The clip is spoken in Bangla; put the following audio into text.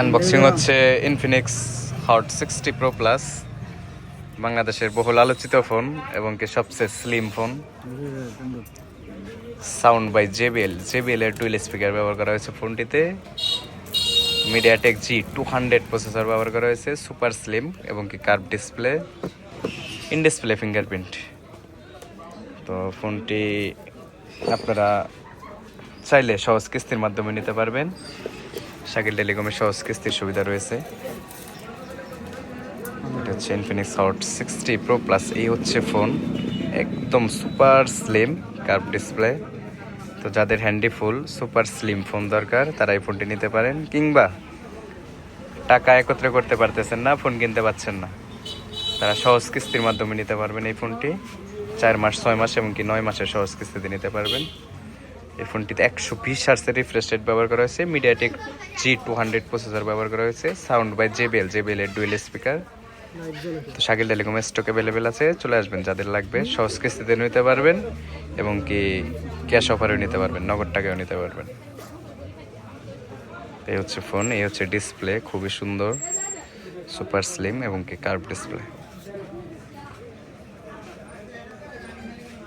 আনবক্সিং হচ্ছে ইনফিনিক্স হট 60 প্রো প্লাস, বাংলাদেশের বহুল আলোচিত ফোন এবং কি সবচেয়ে slim phone. Sound by JBL এর ডুয়েল স্পিকার ব্যবহার করা হয়েছে ফোনটিতে। মিডিয়াটেক G200 প্রসেসর ব্যবহার করা হয়েছে, সুপার স্লিম এবং কি curve display, in display fingerprint. তো ফোনটি আপনারা চাইলে সহজ কিস্তির মাধ্যমে নিতে পারবেন। শাকিল টেলিকমের সহজ কিস্তির সুবিধা রয়েছে। এটা হচ্ছে ইনফিনিক্স হট 60 প্রো প্লাস। এই হচ্ছে ফোন, একদম সুপার স্লিম কার্ভ ডিসপ্লে। তো যাদের handy full super slim phone দরকার তারা এই ফোনটি নিতে পারেন, কিংবা টাকা একত্রে করতে পারতেছেন না, ফোন কিনতে পারছেন না, তারা সহজ কিস্তির মাধ্যমে নিতে পারবেন এই ফোনটি। 4 মাস, 6 মাস এবং কি 9 মাসের সহজ কিস্তিতে নিতে পারবেন। এই ফোনটিতে 120 হার্টজের রিফ্রেশ রেট ব্যবহার করা হয়েছে, মিডিয়াটেক G200 প্রসেসর ব্যবহার করা হয়েছে, সাউন্ড বাই জেবিএল এর ডুয়েল স্পিকার। তো শাকিল টেলিকমের স্টক অ্যাভেলেবেল আছে, চলে আসবেন যাদের লাগবে। সহজ কিস্তিতে নিতে পারবেন এবং কি ক্যাশ অফারেও নিতে পারবেন, নগদ টাকাও নিতে পারবেন। এই হচ্ছে ফোন, এই হচ্ছে ডিসপ্লে, খুবই সুন্দর, সুপার স্লিম এবং কি কার্ভ ডিসপ্লে।